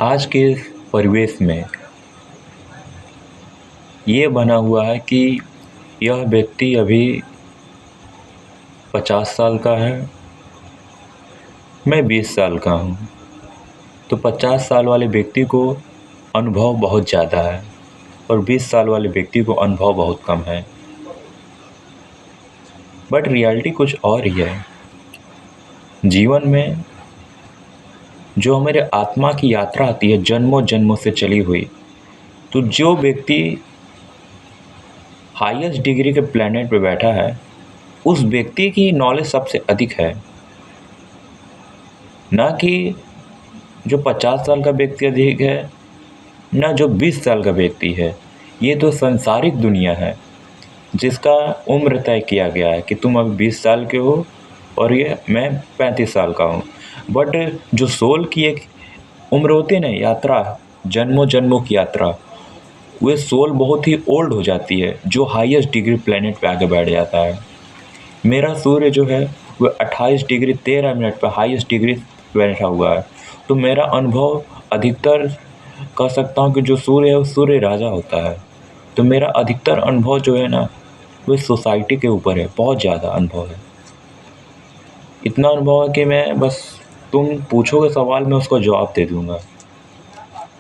आज के परिवेश में ये बना हुआ है कि यह व्यक्ति अभी 50 साल का है, मैं 20 साल का हूँ। तो 50 साल वाले व्यक्ति को अनुभव बहुत ज़्यादा है और 20 साल वाले व्यक्ति को अनुभव बहुत कम है। बट रियलिटी कुछ और ही है। जीवन में जो हमारे आत्मा की यात्रा आती है जन्मों जन्मों से चली हुई, तो जो व्यक्ति हाईएस्ट डिग्री के प्लेनेट पे बैठा है उस व्यक्ति की नॉलेज सबसे अधिक है, ना कि जो 50 साल का व्यक्ति अधिक है, ना जो 20 साल का व्यक्ति है। ये तो सांसारिक दुनिया है जिसका उम्र तय किया गया है कि तुम अभी 20 साल के हो और ये मैं 35 साल का हूँ। बट जो सोल की एक उम्र होती है ना, यात्रा, जन्मों जन्मों की यात्रा, वो सोल बहुत ही ओल्ड हो जाती है जो हाईएस्ट डिग्री प्लेनेट पे आके बैठ जाता है। मेरा सूर्य जो है वो 28 डिग्री 13 मिनट पर हाईएस्ट डिग्री बैठा हुआ है। तो मेरा अनुभव अधिकतर कह सकता हूँ कि जो सूर्य है वो सूर्य राजा होता है। तो मेरा अधिकतर अनुभव जो है ना वो सोसाइटी के ऊपर है, बहुत ज़्यादा अनुभव है। इतना अनुभव है कि मैं बस तुम पूछोगे सवाल मैं उसका जवाब दे दूँगा,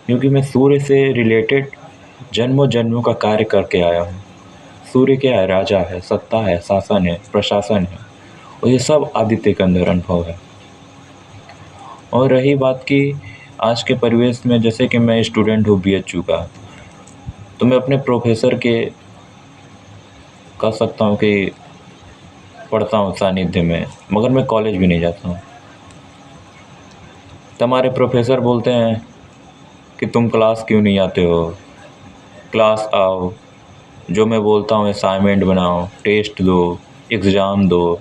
क्योंकि मैं सूर्य से रिलेटेड जन्मों जन्मों का कार्य करके आया हूँ। सूर्य क्या है? राजा है, सत्ता है, शासन है, प्रशासन है, और ये सब आदित्य के अंदर अनुभव है। और रही बात कि आज के परिवेश में, जैसे कि मैं स्टूडेंट हूँ BHU का, तो मैं अपने प्रोफेसर के कह सकता हूँ कि पढ़ता हूँ सानिध्य में, मगर मैं कॉलेज भी नहीं जाता हूँ। तो हमारे प्रोफेसर बोलते हैं कि तुम क्लास क्यों नहीं आते हो, क्लास आओ, जो मैं बोलता हूँ असाइनमेंट बनाओ, टेस्ट दो, एग्ज़ाम दो।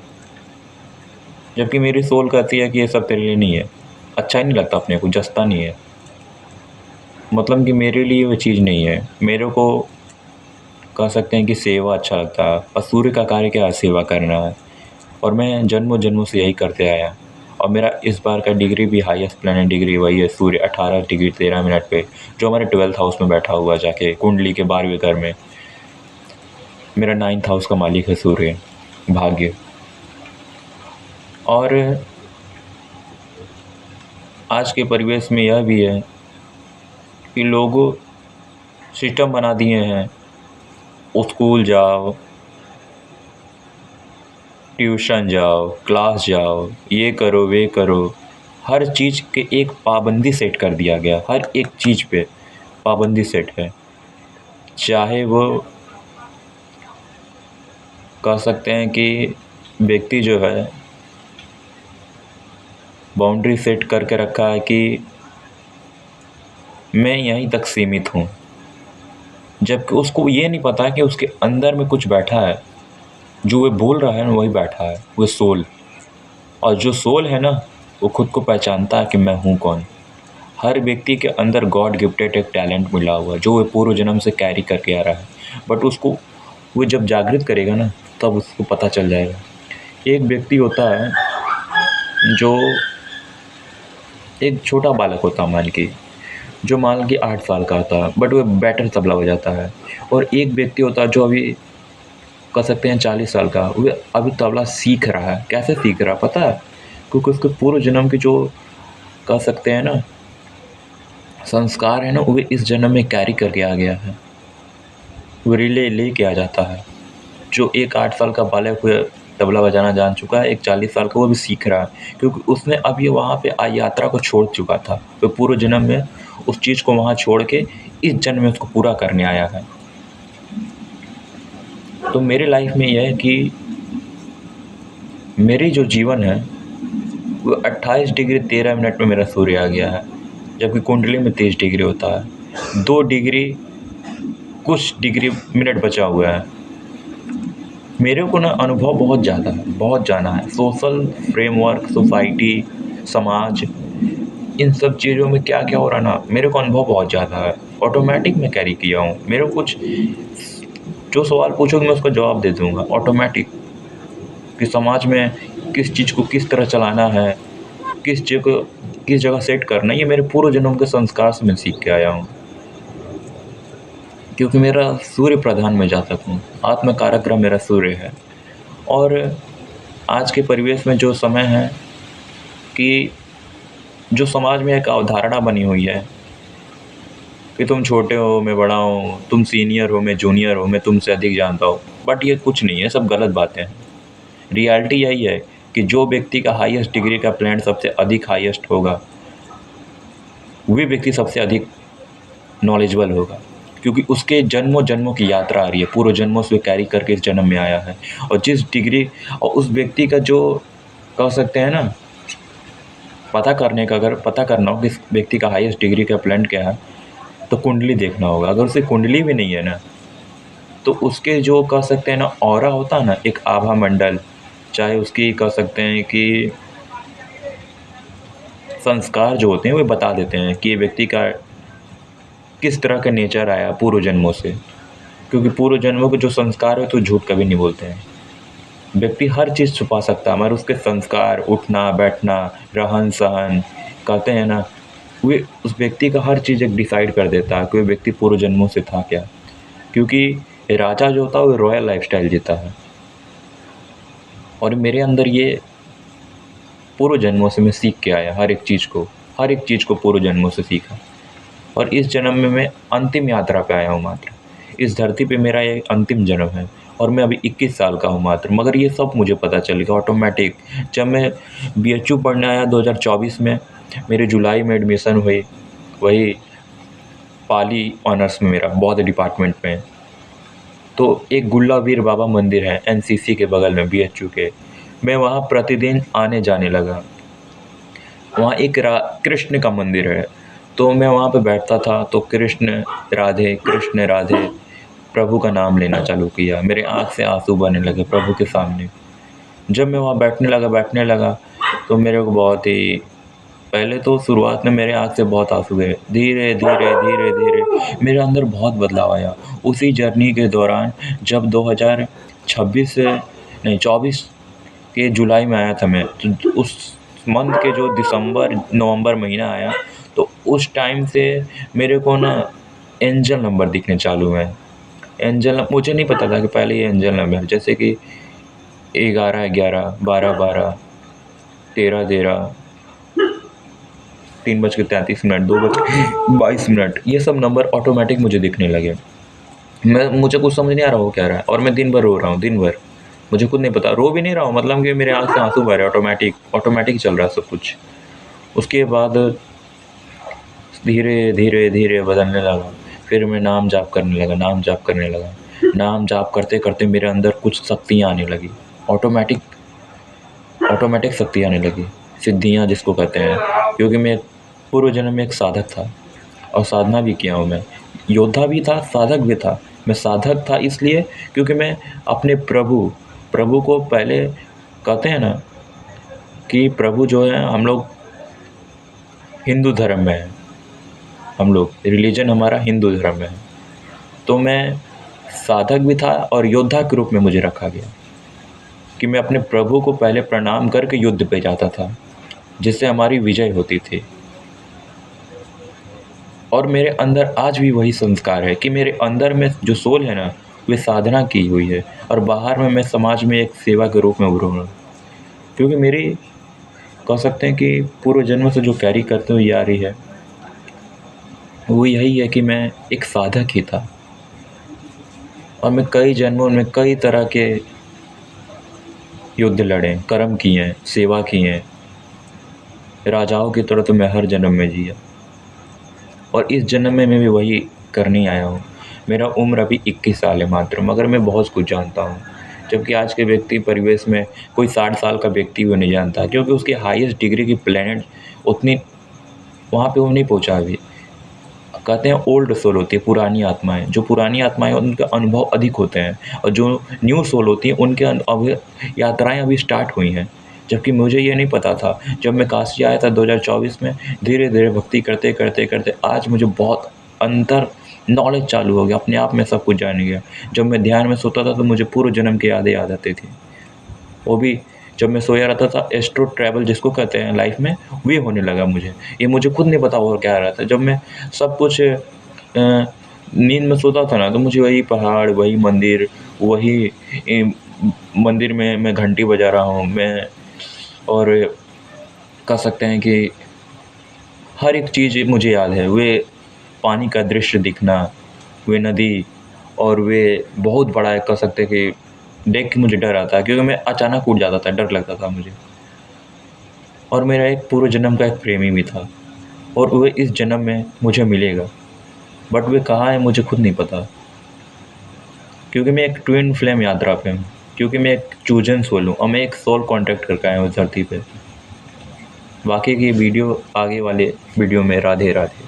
जबकि मेरी सोल कहती है कि ये सब तेरे लिए नहीं है, अच्छा ही नहीं लगता, अपने को जचता नहीं है, मतलब कि मेरे लिए वो चीज़ नहीं है। मेरे को कह सकते हैं कि सेवा अच्छा लगता है, और सूर्य का कार्य क्या है? सेवा करना है। और मैं जन्मों जन्मों से यही करते आया। और मेरा इस बार का डिग्री भी हाईएस्ट प्लेनेट डिग्री वही है, सूर्य 18 डिग्री 13 मिनट पे, जो हमारे 12th हाउस में बैठा हुआ जाके कुंडली के 12वें घर में। मेरा 9th हाउस का मालिक है सूर्य, भाग्य। और आज के परिवेश में यह भी है कि लोग सिस्टम बना दिए हैं, स्कूल जाओ, ट्यूशन जाओ, क्लास जाओ, ये करो वे करो, हर चीज़ के एक पाबंदी सेट कर दिया गया। हर एक चीज़ पे पाबंदी सेट है। चाहे वो कह सकते हैं कि व्यक्ति जो है बाउंड्री सेट करके रखा है कि मैं यहीं तक सीमित हूँ, जबकि उसको ये नहीं पता कि उसके अंदर में कुछ बैठा है, जो वो बोल रहा है ना वही बैठा है, वो सोल। और जो सोल है ना वो खुद को पहचानता है कि मैं हूँ कौन। हर व्यक्ति के अंदर गॉड गिफ्टेड एक टैलेंट मिला हुआ है जो वो पूर्व जन्म से कैरी करके आ रहा है। बट उसको वो जब जागृत करेगा ना तब उसको पता चल जाएगा। एक व्यक्ति होता है जो एक छोटा बालक होता है, मान के 8 साल का होता है, बट वो बेटर तबला बजाता है। और एक व्यक्ति होता है जो अभी कह सकते हैं 40 साल का, वो अभी तबला सीख रहा है। कैसे सीख रहा है पता है? क्योंकि उसके पूर्व जन्म के जो कह सकते हैं ना संस्कार है ना, वो इस जन्म में कैरी करके आ गया है, वो रिले लेके आ जाता है। जो एक 8 साल का बालक हुआ तबला बजाना जान चुका है, एक 40 साल का वो भी सीख रहा है, क्योंकि उसने अभी वहाँ पे यात्रा को छोड़ चुका था। तो पूर्व जन्म में उस चीज़ को वहाँ छोड़ के इस जन्म में उसको पूरा करने आया है। तो मेरे लाइफ में यह है कि मेरी जो जीवन है वो 28 डिग्री 13 मिनट में मेरा सूर्य आ गया है, जबकि कुंडली में 23 डिग्री होता है। 2 डिग्री कुछ डिग्री मिनट बचा हुआ है। मेरे को ना अनुभव बहुत ज़्यादा है, बहुत जाना है। सोशल फ्रेमवर्क, सोसाइटी, समाज, इन सब चीज़ों में क्या क्या हो रहा है ना, मेरे को अनुभव बहुत ज़्यादा है। ऑटोमेटिक मैं कैरी किया हूँ। मेरे को कुछ जो सवाल पूछोगे मैं उसका जवाब दे दूँगा ऑटोमेटिक, कि समाज में किस चीज़ को किस तरह चलाना है, किस जगह सेट करना है, ये मेरे पूर्व जन्म के संस्कार से मैं सीख के आया हूँ। क्योंकि मेरा सूर्य प्रधान में जातक हूँ, आत्म कारक ग्रह मेरा सूर्य है। और आज के परिवेश में जो समय है कि जो समाज में एक अवधारणा बनी हुई है कि तुम छोटे हो मैं बड़ा हूँ, तुम सीनियर हो मैं जूनियर हूँ, मैं तुमसे अधिक जानता हूँ, बट ये कुछ नहीं है, सब गलत बातें हैं। रियलिटी यही है कि जो व्यक्ति का हाईएस्ट डिग्री का प्लान सबसे अधिक हाईएस्ट होगा, वही व्यक्ति सबसे अधिक नॉलेजेबल होगा, क्योंकि उसके जन्मों जन्मों की यात्रा आ रही है, पूर्व जन्मों से कैरी करके इस जन्म में आया है। और जिस डिग्री और उस व्यक्ति का जो कह सकते हैं ना, अगर पता करना हो कि इस व्यक्ति का हाईएस्ट डिग्री का प्लान क्या है, तो कुंडली देखना होगा। अगर उसे कुंडली भी नहीं है ना, तो उसके जो कह सकते हैं ना ऑरा होता है ना, एक आभा मंडल, चाहे उसकी कह सकते हैं कि संस्कार जो होते हैं वे बता देते हैं कि ये व्यक्ति का किस तरह का नेचर आया पूर्व जन्मों से। क्योंकि पूर्व जन्मों के जो संस्कार है तो झूठ कभी नहीं बोलते हैं। व्यक्ति हर चीज़ छुपा सकता है, मगर उसके संस्कार, उठना बैठना, रहन सहन, कहते हैं ना, वे उस व्यक्ति का हर चीज़ एक डिसाइड कर देता है कि वो व्यक्ति पूर्व जन्मों से था क्या। क्योंकि राजा जो होता है वो रॉयल लाइफस्टाइल जीता है, और मेरे अंदर ये पूर्व जन्मों से मैं सीख के आया हर एक चीज़ को पूर्व जन्मों से सीखा। और इस जन्म में मैं अंतिम यात्रा पे आया हूँ मात्र। इस धरती पे मेरा ये अंतिम जन्म है और मैं अभी 21 साल का हूँ मात्र। मगर ये सब मुझे पता चल गया ऑटोमेटिक जब मैं बीएचयू पढ़ने आया 2024 में। मेरे जुलाई में एडमिशन हुई, वही पाली ऑनर्स में, मेरा बौद्ध डिपार्टमेंट में। तो एक गुल्लावीर बाबा मंदिर है एनसीसी के बगल में बीएचयू के, मैं वहाँ प्रतिदिन आने जाने लगा। वहाँ एक कृष्ण का मंदिर है, तो मैं वहाँ पे बैठता था तो कृष्ण राधे प्रभु का नाम लेना चालू किया। मेरे आँख से आंसू बहने लगे प्रभु के सामने। जब मैं वहाँ बैठने लगा तो मेरे को बहुत ही, पहले तो शुरुआत में मेरे आँख से बहुत आंसू गए, धीरे धीरे मेरे अंदर बहुत बदलाव आया। उसी जर्नी के दौरान जब 2024 के जुलाई में आया था मैं, तो उस मंथ के जो दिसंबर नवंबर महीना आया, तो उस टाइम से मेरे को ना एंजल नंबर दिखने चालू हुए। मुझे नहीं पता था कि पहले ये एंजल नंबर, जैसे कि 11 12 12 13 3:33 2:22, ये सब नंबर ऑटोमेटिक मुझे दिखने लगे। मुझे कुछ समझ नहीं आ रहा हो क्या रहा है, और मैं दिन भर रो रहा हूँ, दिन भर मुझे खुद नहीं पता, रो भी नहीं रहा हूँ, मतलब कि मेरे आँख से आंसू बह रहे हैं, ऑटोमेटिक चल रहा है सब कुछ। उसके बाद धीरे धीरे बदलने लगा। फिर मैं नाम जाप करने लगा। नाम जाप करते करते मेरे अंदर कुछ शक्तियाँ आने लगी, ऑटोमेटिक शक्ति आने लगी, सिद्धियाँ जिसको कहते हैं। क्योंकि मैं पूर्व जन्म में एक साधक था और साधना भी किया हूँ मैं, योद्धा भी था, साधक भी था। मैं साधक था इसलिए क्योंकि मैं अपने प्रभु को पहले, कहते हैं ना कि प्रभु जो है, हम लोग हिंदू धर्म में है, हम लोग रिलीजन हमारा हिंदू धर्म में है, तो मैं साधक भी था और योद्धा के रूप में मुझे रखा गया कि मैं अपने प्रभु को पहले प्रणाम करके युद्ध पे जाता था, जिससे हमारी विजय होती थी। और मेरे अंदर आज भी वही संस्कार है कि मेरे अंदर में जो सोल है ना, वे साधना की हुई है, और बाहर में मैं समाज में एक सेवा के रूप में उभर रहा हूँ। क्योंकि मेरी, कह सकते हैं कि पूर्व जन्म से जो कैरी करते हुए आ रही है, वो यही है कि मैं एक साधक ही था, और मैं कई जन्मों में कई तरह के युद्ध लड़े, कर्म किए हैं, सेवा की हैं, राजाओं की तरह तो मैं हर जन्म में जिया, और इस जन्म में मैं भी वही करने आया हूँ। मेरा उम्र अभी 21 साल है मात्र, मगर मैं बहुत कुछ जानता हूँ, जबकि आज के व्यक्ति परिवेश में कोई 60 साल का व्यक्ति वो नहीं जानता, क्योंकि उसकी हाईएस्ट डिग्री की प्लैनेट उतनी वहाँ पे वो नहीं पहुँचा अभी। कहते हैं ओल्ड सोल होती है, पुरानी आत्माएं, जो पुरानी आत्माएं उनके अनुभव अधिक होते हैं, और जो न्यू सोल होती हैं उनके अभी यात्राएं अभी स्टार्ट हुई हैं। जबकि मुझे ये नहीं पता था। जब मैं काशी आया था 2024 में, धीरे धीरे भक्ति करते करते करते आज मुझे बहुत अंतर नॉलेज चालू हो गया, अपने आप में सब कुछ जान गया। जब मैं ध्यान में सोता था तो मुझे पूर्व जन्म की यादें याद आती थी, वो भी जब मैं सोया रहता था एस्ट्रो ट्रैवल जिसको कहते हैं लाइफ में, वे होने लगा मुझे। ये मुझे खुद नहीं पता हो क्या रहा था। जब मैं सब कुछ नींद में सोता था ना, तो मुझे वही पहाड़, वही मंदिर, वही मंदिर में मैं घंटी बजा रहा हूँ मैं, और कह सकते हैं कि हर एक चीज़ मुझे याद है। वे पानी का दृश्य दिखना, वे नदी, और वे बहुत बड़ा है, कह सकते हैं कि देख के मुझे डर आता है, क्योंकि मैं अचानक उठ जाता था, डर लगता था मुझे। और मेरा एक पूर्व जन्म का एक प्रेमी भी था, और वह इस जन्म में मुझे मिलेगा, बट वे कहाँ है मुझे खुद नहीं पता, क्योंकि मैं एक ट्विन फ्लेम यात्रा पे हूँ, क्योंकि मैं एक चूजन सोल हूँ, और मैं एक सोल कॉन्टैक्ट करके आया हूँ इस धरती पे। बाकी की वीडियो आगे वाले वीडियो में। राधे राधे।